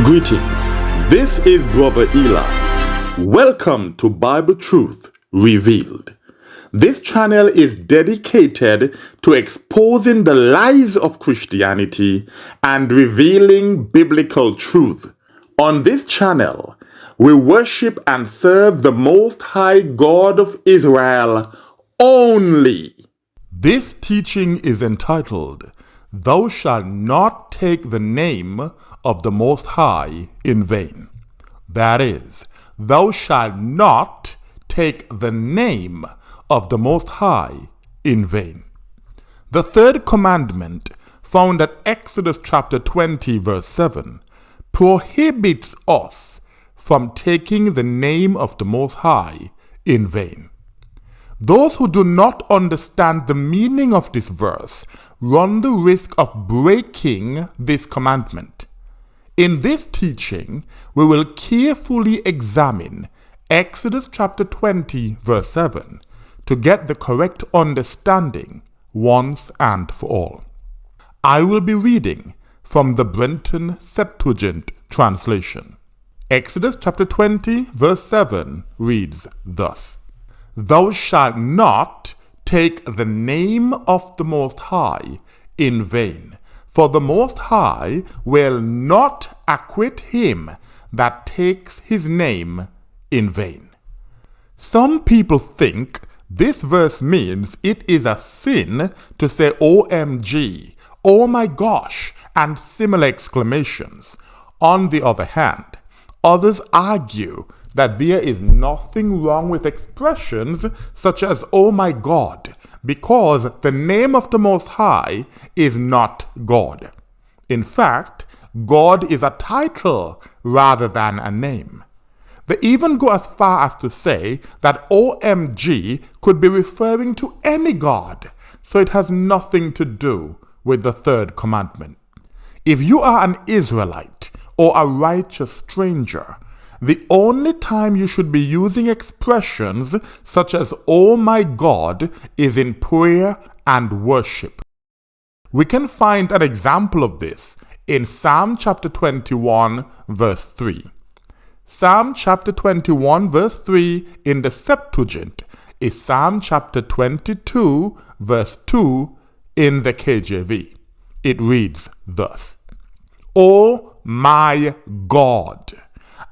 Greetings. This is Brother Eli. Welcome to Bible Truth Revealed. This channel is dedicated to exposing the lies of Christianity and revealing biblical truth. On this channel, we worship and serve the Most High God of Israel only. This teaching is entitled, "Thou shalt not take the name of the Most High in vain." That is, thou shalt not take the name of the Most High in vain. The third commandment, found at Exodus chapter 20, verse 7, prohibits us from taking the name of the Most High in vain. Those who do not understand the meaning of this verse run the risk of breaking this commandment. In this teaching, we will carefully examine Exodus chapter 20, verse 7, to get the correct understanding once and for all. I will be reading from the Blatant Septuagint translation. Exodus chapter 20, verse 7 reads thus: "Thou shalt not take the name of the Most High in vain, for the Most High will not acquit him that takes his name in vain." Some people think this verse means it is a sin to say OMG, oh my gosh, and similar exclamations. On the other hand, others argue that there is nothing wrong with expressions such as oh my God, because the name of the Most High is not God. In fact, God is a title rather than a name. They even go as far as to say that OMG could be referring to any God, so it has nothing to do with the third commandment. If you are an Israelite or a righteous stranger, the only time you should be using expressions such as oh my God is in prayer and worship. We can find an example of this in Psalm chapter 21, verse 3. Psalm chapter 21, verse 3 in the Septuagint is Psalm chapter 22, verse 2 in the KJV. It reads thus: "O my God,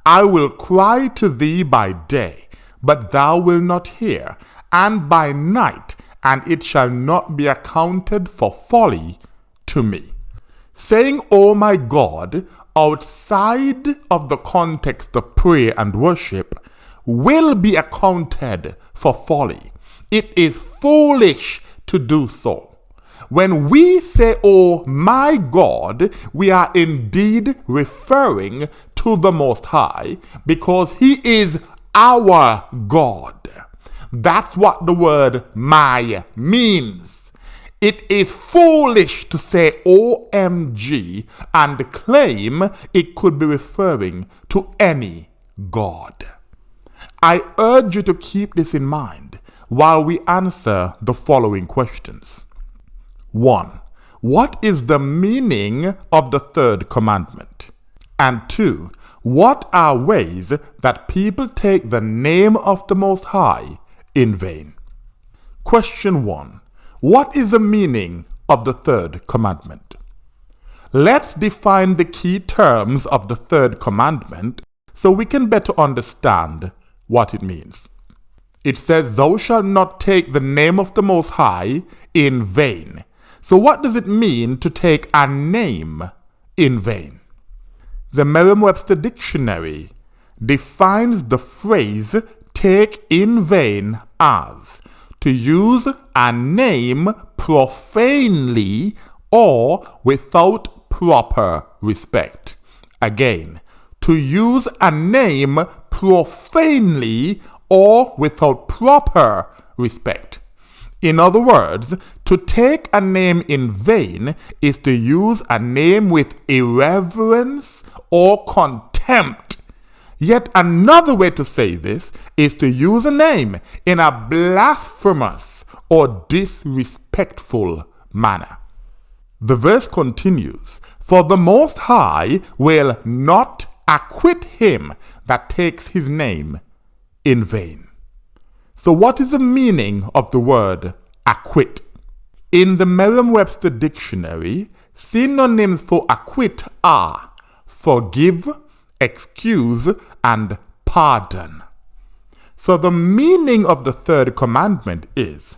I will cry to thee by day, but thou wilt not hear, and by night, and it shall not be accounted for folly to me." Saying, "Oh my God," outside of the context of prayer and worship will be accounted for folly. It is foolish to do so. When we say, "Oh my God," we are indeed referring to the Most High because He is our God. That's what the word my means. It is foolish to say OMG and claim it could be referring to any God. I urge you to keep this in mind while we answer the following questions. 1. What is the meaning of the third commandment? And 2. What are ways that people take the name of the Most High in vain? Question 1. What is the meaning of the third commandment? Let's define the key terms of the third commandment so we can better understand what it means. It says, "Thou shalt not take the name of the Most High in vain." So what does it mean to take a name in vain? The Merriam-Webster Dictionary defines the phrase "take in vain" as to use a name profanely or without proper respect. Again, to use a name profanely or without proper respect. In other words, to take a name in vain is to use a name with irreverence or contempt. Yet another way to say this is to use a name in a blasphemous or disrespectful manner. The verse continues, For the Most High will not acquit him that takes his name in vain. So what is the meaning of the word acquit? In the Merriam-Webster dictionary, synonyms for acquit are forgive, excuse, and pardon. So the meaning of the third commandment is,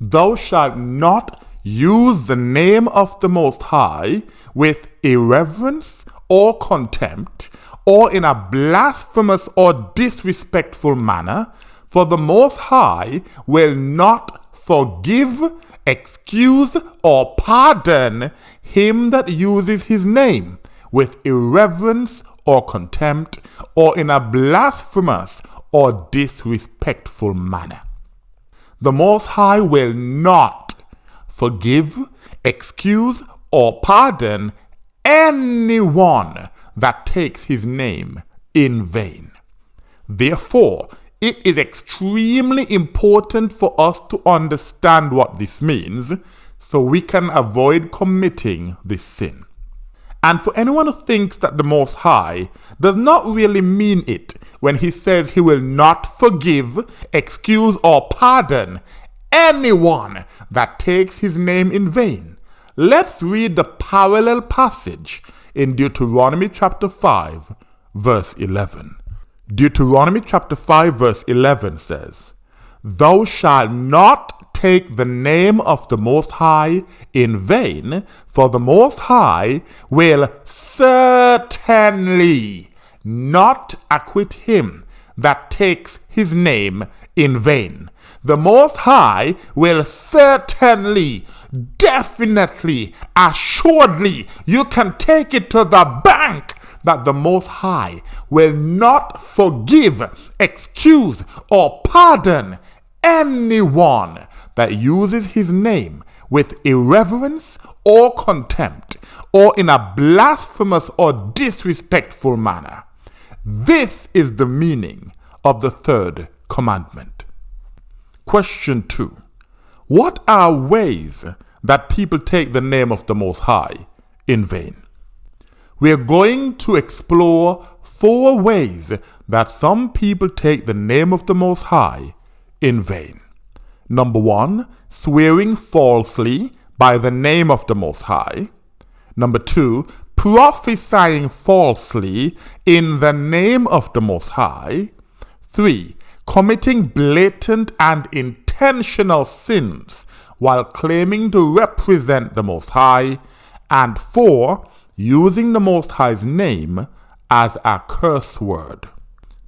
thou shalt not use the name of the Most High with irreverence or contempt, or in a blasphemous or disrespectful manner, for the Most High will not forgive, excuse, or pardon him that uses his name with irreverence or contempt, or in a blasphemous or disrespectful manner. The Most High will not forgive, excuse, or pardon anyone that takes his name in vain. Therefore, it is extremely important for us to understand what this means so we can avoid committing this sin. And for anyone who thinks that the Most High does not really mean it when he says he will not forgive, excuse, or pardon anyone that takes his name in vain, let's read the parallel passage in Deuteronomy chapter 5, verse 11. Deuteronomy chapter 5, verse 11 says, thou shalt not take the name of the Most High in vain, for the Most High will certainly not acquit him that takes his name in vain. The Most High will certainly, definitely, assuredly, you can take it to the bank, that the Most High will not forgive, excuse, or pardon anyone that uses his name with irreverence or contempt, or in a blasphemous or disrespectful manner. This is the meaning of the third commandment. Question 2. What are ways that people take the name of the Most High in vain? We are going to explore 4 ways that some people take the name of the Most High in vain. Number 1, swearing falsely by the name of the Most High. Number 2, prophesying falsely in the name of the Most High. 3, committing blatant and intentional sins while claiming to represent the Most High. And 4, using the Most High's name as a curse word.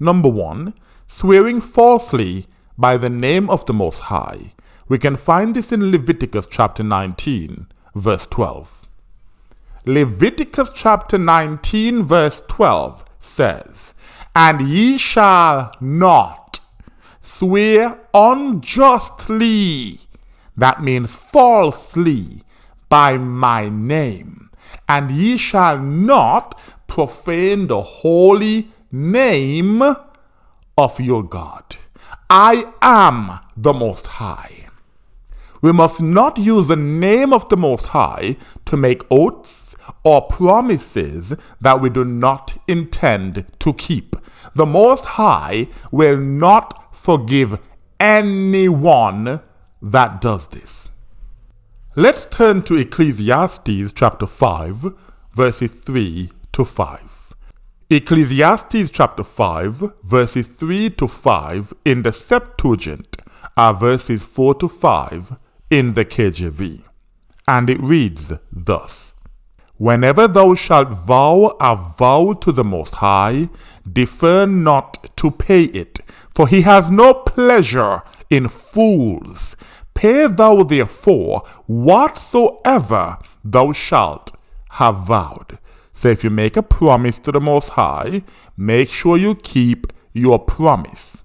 Number 1, swearing falsely by the name of the Most High. We can find this in Leviticus chapter 19, verse 12. Leviticus chapter 19, verse 12 says, and ye shall not swear unjustly, that means falsely, by my name. And ye shall not profane the holy name of your God. I am the Most High. We must not use the name of the Most High to make oaths or promises that we do not intend to keep. The Most High will not forgive anyone that does this. Let's turn to Ecclesiastes chapter 5, verses 3 to 5. Ecclesiastes chapter 5, verses 3 to 5 in the Septuagint are verses 4 to 5 in the KJV. And it reads thus, whenever thou shalt vow a vow to the Most High, defer not to pay it, for he has no pleasure in fools. Pay thou therefore whatsoever thou shalt have vowed. So if you make a promise to the Most High, make sure you keep your promise.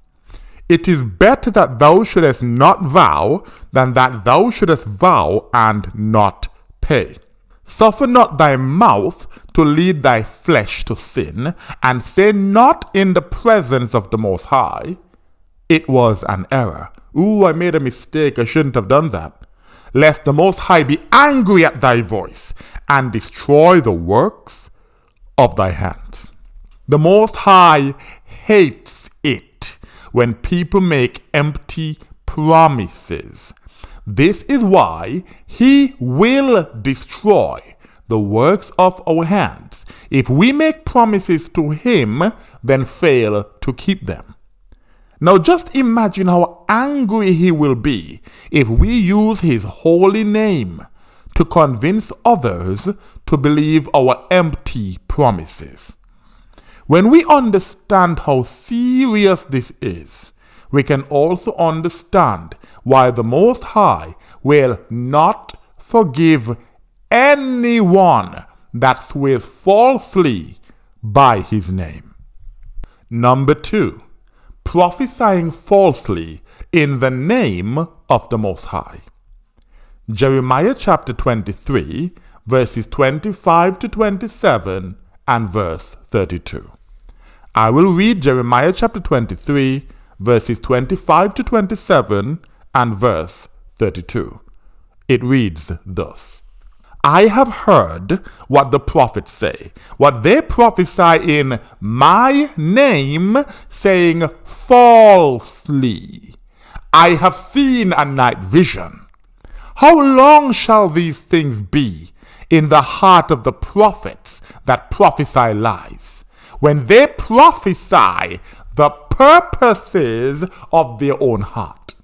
It is better that thou shouldest not vow than that thou shouldest vow and not pay. Suffer not thy mouth to lead thy flesh to sin, and say not in the presence of the Most High, it was an error. Ooh, I made a mistake, I shouldn't have done that. lest the Most High be angry at thy voice, and destroy the works of thy hands. The Most High hates it when people make empty promises. This is why he will destroy the works of our hands if we make promises to him, then fail to keep them. Now just imagine how angry he will be if we use his holy name to convince others to believe our empty promises. When we understand how serious this is, we can also understand why the Most High will not forgive anyone that swears falsely by his name. Number 2, prophesying falsely in the name of the Most High. Jeremiah chapter 23, verses 25 to 27 and verse 32. I will read Jeremiah chapter 23, verses 25 to 27 and verse 32. It reads thus: I have heard what the prophets say, what they prophesy in my name, saying falsely. I have seen a night vision. How long shall these things be in the heart of the prophets that prophesy lies, when they prophesy the purposes of their own heart,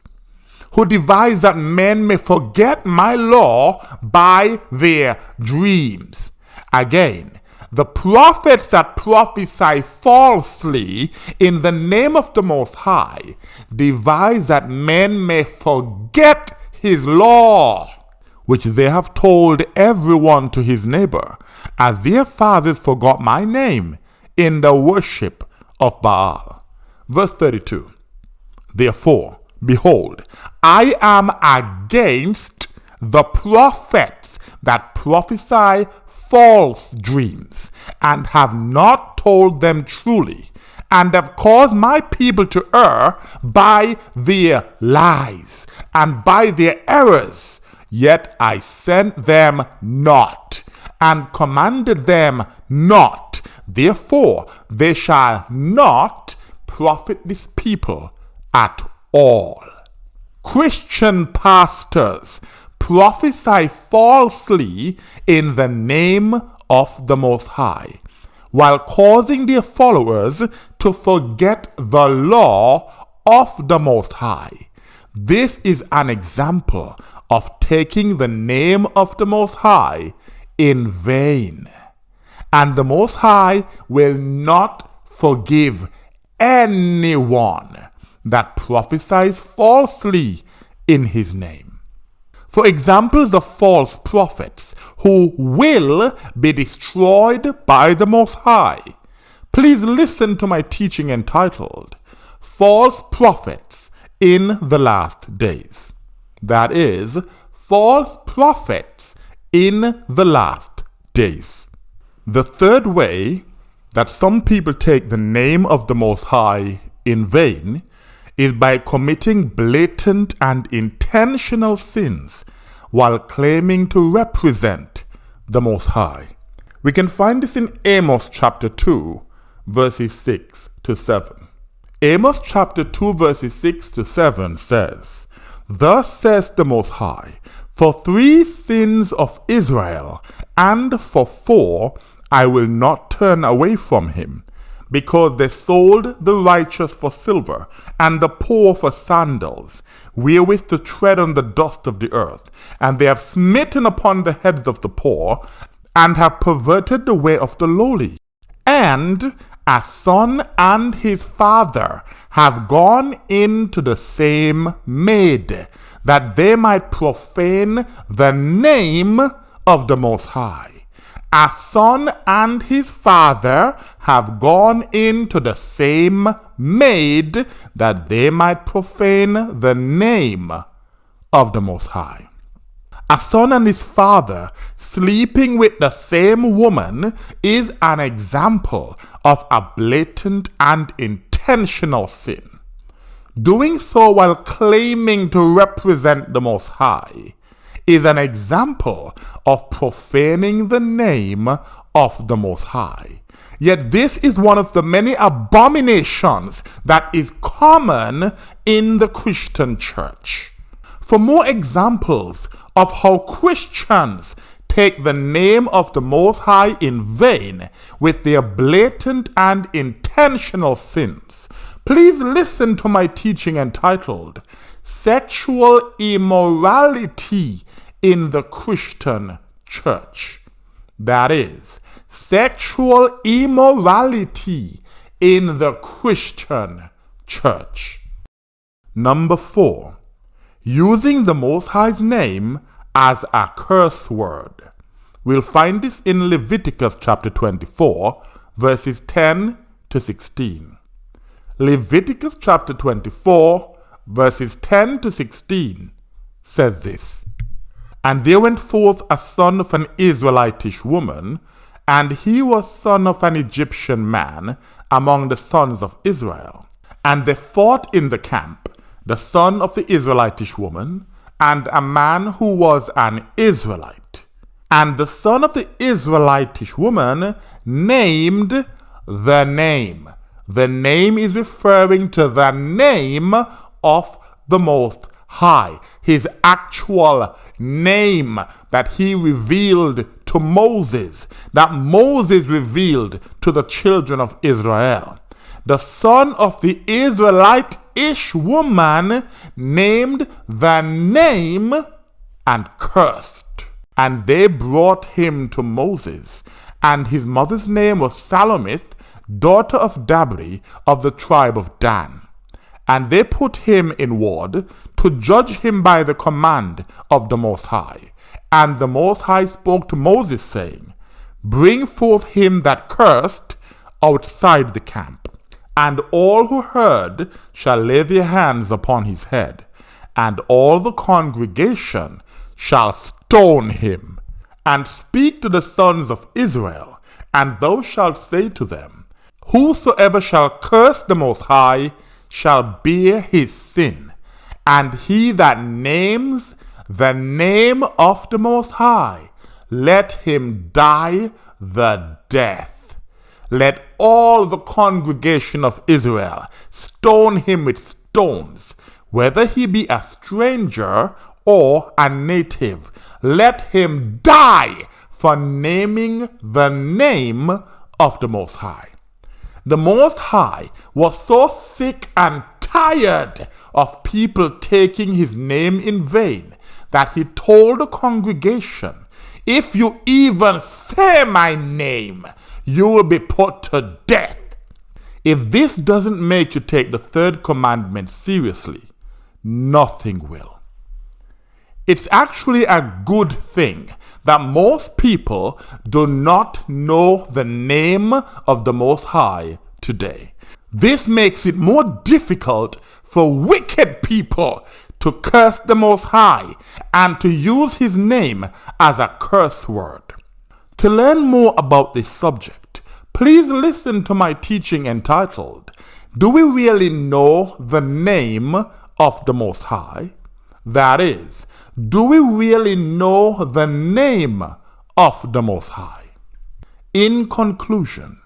who devise that men may forget my law by their dreams? Again, the prophets that prophesy falsely in the name of the Most High devise that men may forget his law, which they have told everyone to his neighbor, as their fathers forgot my name in the worship of Baal. Verse 32. Therefore, behold, I am against the prophets that prophesy false dreams, and have not told them truly, and have caused my people to err by their lies and by their errors. Yet I sent them not, and commanded them not. Therefore they shall not profit this people at all. Christian pastors prophesy falsely in the name of the Most High, while causing their followers to forget the law of the Most High. This is an example of taking the name of the Most High in vain. And the Most High will not forgive anyone that prophesies falsely in his name. For examples of false prophets who will be destroyed by the Most High, please listen to my teaching entitled False Prophets in the Last Days. That is, false prophets in the last days. The third way that some people take the name of the Most High in vain is by committing blatant and intentional sins while claiming to represent the Most High. We can find this in Amos chapter 2, verses 6 to 7. Amos chapter 2, verses 6 to 7 says, Thus says the Most High, for 3 sins of Israel, and for 4 I will not turn away from him, because they sold the righteous for silver, and the poor for sandals, wherewith to tread on the dust of the earth. And they have smitten upon the heads of the poor, and have perverted the way of the lowly. And a son and his father have gone into the same maid, that they might profane the name of the Most High. A son and his father have gone into the same maid, that they might profane the name of the Most High. A son and his father sleeping with the same woman is an example of a blatant and intentional sin. Doing so while claiming to represent the Most High is an example of profaning the name of the Most High. Yet this is one of the many abominations that is common in the Christian church. For more examples of how Christians take the name of the Most High in vain with their blatant and intentional sins, please listen to my teaching entitled Sexual Immorality in the Christian Church. That is, sexual immorality in the Christian church. Number 4, using the Most High's name as a curse word. We'll find this in Leviticus chapter 24, verses 10 to 16. Leviticus chapter 24, verses 10 to 16 says this: And there went forth a son of an Israelitish woman, and he was son of an Egyptian man among the sons of Israel. And they fought in the camp, the son of the Israelitish woman, and a man who was an Israelite. And the son of the Israelitish woman named the name. The name is referring to the name of the Most High, his actual name that he revealed to Moses, that Moses revealed to the children of Israel. The son of the Israelite-ish woman named the name and cursed. And they brought him to Moses, and his mother's name was Salomith, daughter of Dabri of the tribe of Dan. And they put him in ward to judge him by the command of the Most High. And the Most High spoke to Moses, saying, Bring forth him that cursed outside the camp. And all who heard shall lay their hands upon his head, and all the congregation shall stone him. And speak to the sons of Israel, and thou shalt say to them, Whosoever shall curse the Most High shall bear his sin, and he that names the name of the Most High, let him die the death. Let all the congregation of Israel stone him with stones, whether he be a stranger or a native. Let him die for naming the name of the Most High. The Most High was so sick and tired of people taking his name in vain that he told the congregation, If you even say my name, you will be put to death. If this doesn't make you take the third commandment seriously, nothing will. It's actually a good thing that most people do not know the name of the Most High today. This makes it more difficult for wicked people to curse the Most High and to use his name as a curse word. To learn more about this subject, please listen to my teaching entitled, Do we really know the name of the Most High? That is, do we really know the name of the Most High? In conclusion,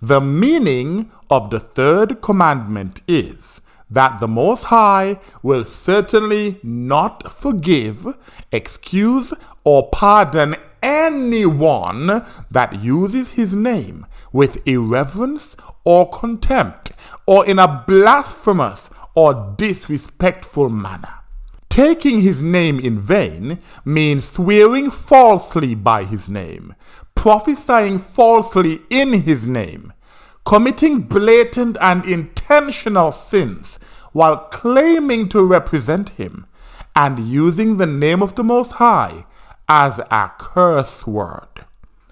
the meaning of the third commandment is that the Most High will certainly not forgive, excuse, or pardon anyone that uses his name with irreverence or contempt, or in a blasphemous or disrespectful manner. Taking his name in vain means swearing falsely by his name, prophesying falsely in his name, committing blatant and intentional sins while claiming to represent him, and using the name of the Most High as a curse word.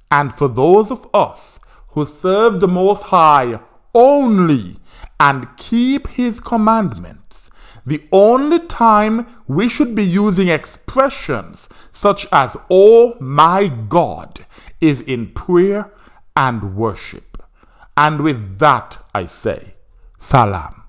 And for those of us who serve the Most High only and keep his commandments, the only time we should be using expressions such as, "Oh my God," is in prayer and worship. And with that I say, Salam.